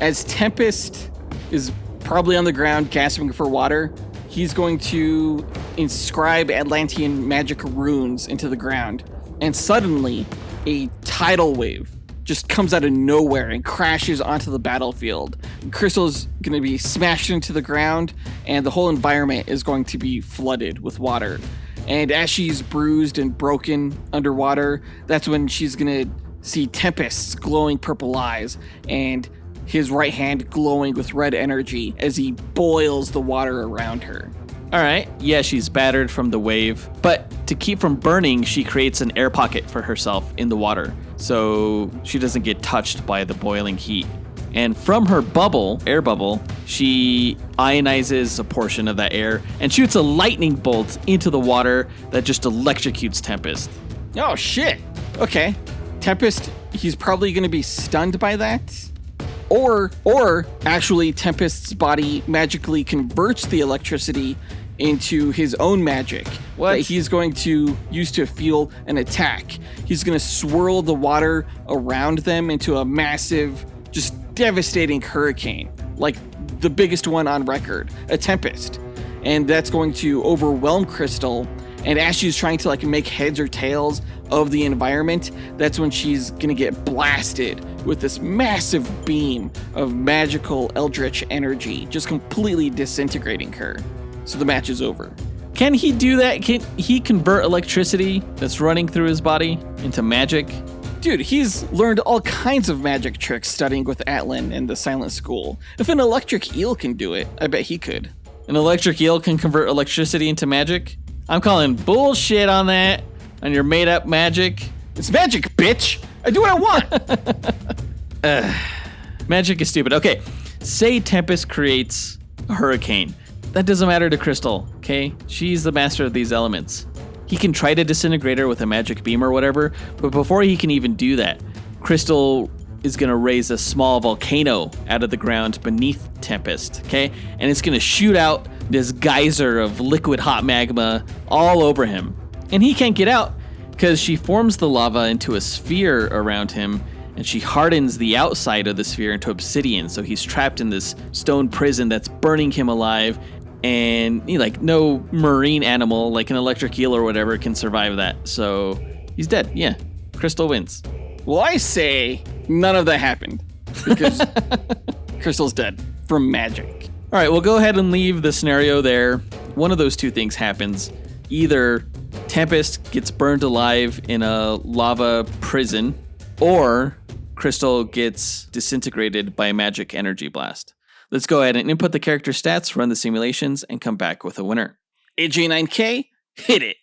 As Tempest is probably on the ground gasping for water, he's going to inscribe Atlantean magic runes into the ground. And suddenly, a tidal wave just comes out of nowhere and crashes onto the battlefield. Crystal's going to be smashed into the ground, and the whole environment is going to be flooded with water. And as she's bruised and broken underwater, that's when she's going to see Tempest's glowing purple eyes and his right hand glowing with red energy as he boils the water around her. All right, yeah, she's battered from the wave, but to keep from burning, she creates an air pocket for herself in the water so she doesn't get touched by the boiling heat. And from her bubble, air bubble, she ionizes a portion of that air and shoots a lightning bolt into the water that just electrocutes Tempest. Oh shit. Okay. Tempest, he's probably going to be stunned by that. Or actually Tempest's body magically converts the electricity into his own magic. What? That he's going to use to fuel an attack. He's going to swirl the water around them into a massive, just devastating hurricane, like the biggest one on record, a tempest. And that's going to overwhelm Crystal. And as she's trying to like make heads or tails of the environment, that's when she's gonna get blasted with this massive beam of magical eldritch energy, just completely disintegrating her. So the match is over. Can he do that? Can he convert electricity that's running through his body into magic? Dude, he's learned all kinds of magic tricks studying with Atlan in the Silent School. If an electric eel can do it, I bet he could. An electric eel can convert electricity into magic? I'm calling bullshit on that, on your made-up magic. It's magic, bitch! I do what I want! Magic is stupid. Okay, say Tempest creates a hurricane. That doesn't matter to Crystal, okay? She's the master of these elements. He can try to disintegrate her with a magic beam or whatever, but before he can even do that, Crystal is going to raise a small volcano out of the ground beneath Tempest, okay? And it's going to shoot out this geyser of liquid hot magma all over him. And he can't get out because she forms the lava into a sphere around him, and she hardens the outside of the sphere into obsidian, so he's trapped in this stone prison that's burning him alive. And no marine animal like an electric eel or whatever can survive that. So he's dead. Yeah, Crystal wins. Well, I say none of that happened because Crystal's dead from magic. All right, we'll go ahead and leave the scenario there. One of those two things happens. Either Tempest gets burned alive in a lava prison, or Crystal gets disintegrated by a magic energy blast. Let's go ahead and input the character stats, run the simulations, and come back with a winner. AJ9K, hit it.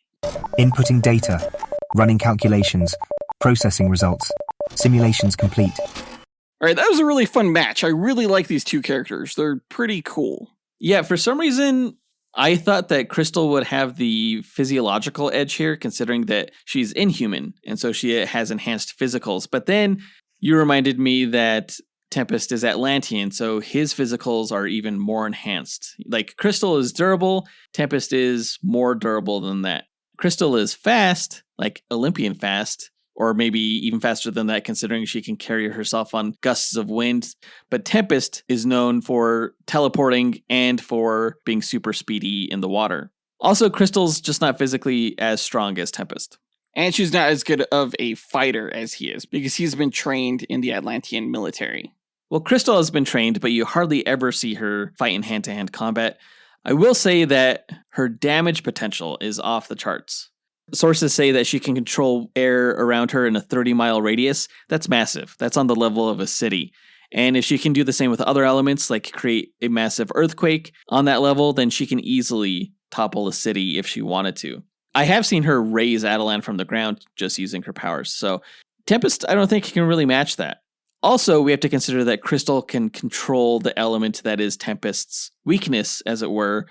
Inputting data, running calculations, processing results, simulations complete. All right, that was a really fun match. I really like these two characters. They're pretty cool. Yeah, for some reason, I thought that Crystal would have the physiological edge here, considering that she's inhuman, and so she has enhanced physicals. But then you reminded me that Tempest is Atlantean, so his physicals are even more enhanced. Like, Crystal is durable, Tempest is more durable than that. Crystal is fast, like Olympian fast, or maybe even faster than that, considering she can carry herself on gusts of wind. But Tempest is known for teleporting and for being super speedy in the water. Also, Crystal's just not physically as strong as Tempest. And she's not as good of a fighter as he is, because he's been trained in the Atlantean military. Well, Crystal has been trained, but you hardly ever see her fight in hand-to-hand combat. I will say that her damage potential is off the charts. Sources say that she can control air around her in a 30-mile radius. That's massive. That's on the level of a city. And if she can do the same with other elements, like create a massive earthquake on that level, then she can easily topple a city if she wanted to. I have seen her raise Adelan from the ground just using her powers. So Tempest, I don't think can really match that. Also, we have to consider that Crystal can control the element that is Tempest's weakness, as it were,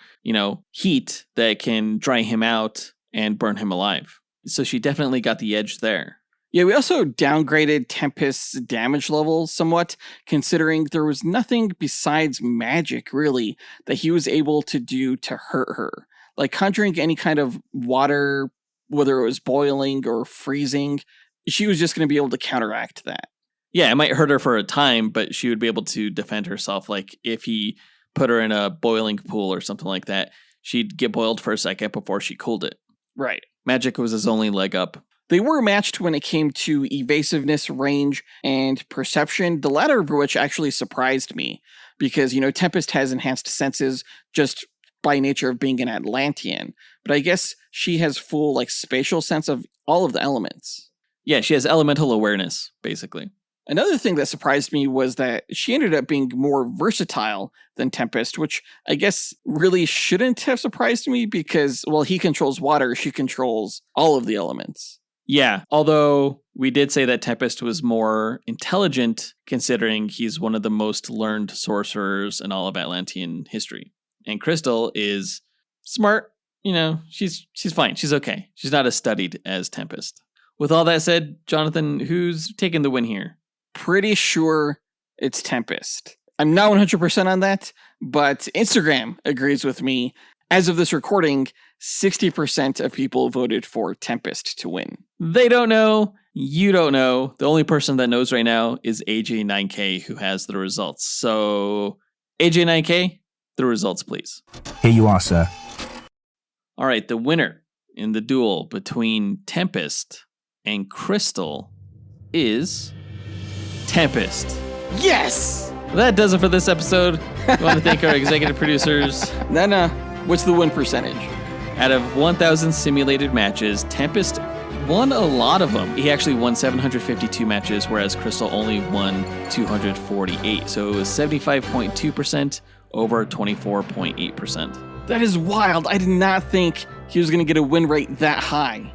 heat that can dry him out and burn him alive. So she definitely got the edge there. Yeah, we also downgraded Tempest's damage level somewhat, considering there was nothing besides magic, really, that he was able to do to hurt her. Like conjuring any kind of water, whether it was boiling or freezing, she was just going to be able to counteract that. Yeah, it might hurt her for a time, but she would be able to defend herself. Like if he put her in a boiling pool or something like that, she'd get boiled for a second before she cooled it. Right. Magic was his only leg up. They were matched when it came to evasiveness, range, and perception, the latter of which actually surprised me. Because, Tempest has enhanced senses just by nature of being an Atlantean. But I guess she has full, spatial sense of all of the elements. Yeah, she has elemental awareness, basically. Another thing that surprised me was that she ended up being more versatile than Tempest, which I guess really shouldn't have surprised me because, while he controls water, she controls all of the elements. Yeah, although we did say that Tempest was more intelligent, considering he's one of the most learned sorcerers in all of Atlantean history. And Crystal is smart, she's fine, she's okay. She's not as studied as Tempest. With all that said, Jonathan, who's taking the win here? Pretty sure it's Tempest. I'm not 100% on that, but Instagram agrees with me. As of this recording, 60% of people voted for Tempest to win. They don't know. You don't know. The only person that knows right now is AJ9K, who has the results. So, AJ9K, the results, please. Here you are, sir. All right, the winner in the duel between Tempest and Crystal is Tempest. Yes! That does it for this episode. We want to thank our executive producers. No. What's the win percentage? Out of 1,000 simulated matches, Tempest won a lot of them. He actually won 752 matches, whereas Crystal only won 248. So it was 75.2% over 24.8%. That is wild. I did not think he was going to get a win rate that high.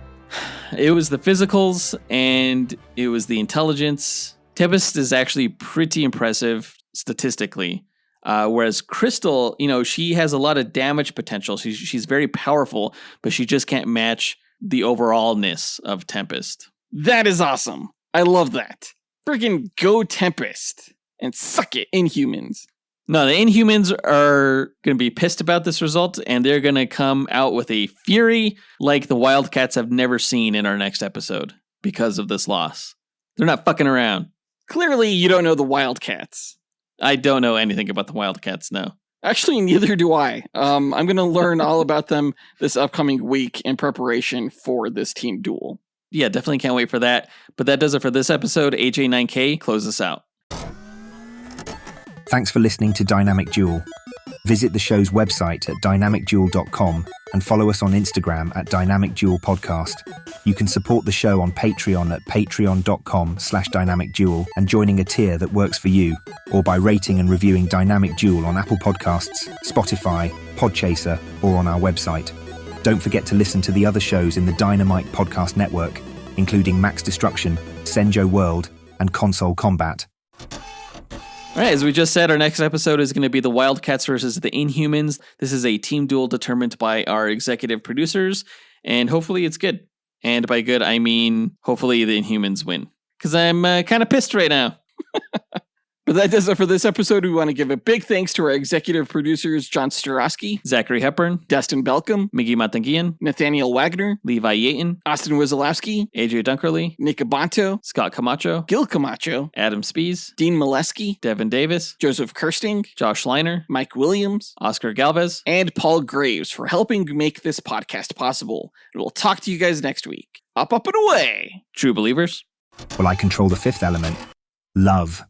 It was the physicals and it was the intelligence. Tempest is actually pretty impressive statistically. Whereas Crystal, she has a lot of damage potential. She's very powerful, but she just can't match the overallness of Tempest. That is awesome. I love that. Freaking go Tempest and suck it, Inhumans. No, the Inhumans are going to be pissed about this result, and they're going to come out with a fury like the Wildcats have never seen in our next episode because of this loss. They're not fucking around. Clearly, you don't know the Wildcats. I don't know anything about the Wildcats, no. Actually, neither do I. I'm going to learn all about them this upcoming week in preparation for this team duel. Yeah, definitely can't wait for that. But that does it for this episode. AJ9K, close us out. Thanks for listening to Dynamic Duel. Visit the show's website at dynamicduel.com and follow us on Instagram at Dynamic Duel Podcast. You can support the show on Patreon at patreon.com/dynamicduel and joining a tier that works for you, or by rating and reviewing Dynamic Duel on Apple Podcasts, Spotify, Podchaser, or on our website. Don't forget to listen to the other shows in the Dynamite Podcast Network, including Max Destruction, Senjo World, and Console Combat. All right, as we just said, our next episode is going to be the Wildcats versus the Inhumans. This is a team duel determined by our executive producers, and hopefully it's good. And by good, I mean hopefully the Inhumans win. Because I'm kind of pissed right now. But that does it for this episode. We want to give a big thanks to our executive producers, John Starosky, Zachary Hepburn, Dustyn Balcom, Miggy Matanguihan, Nathaniel Wagner, Levi Yeaton, Austin Wesolowski, AJ Dunkerley, Nick Abanto, Scott Camacho, Gil Camacho, Adam Speas, Dean Maleski, Devin Davis, Joseph Kersting, Josh Liner, Mike Williams, Oscar Galvez, and Paul Graves for helping make this podcast possible. And we'll talk to you guys next week. Up, and away! True Believers. Well, I control the fifth element, love.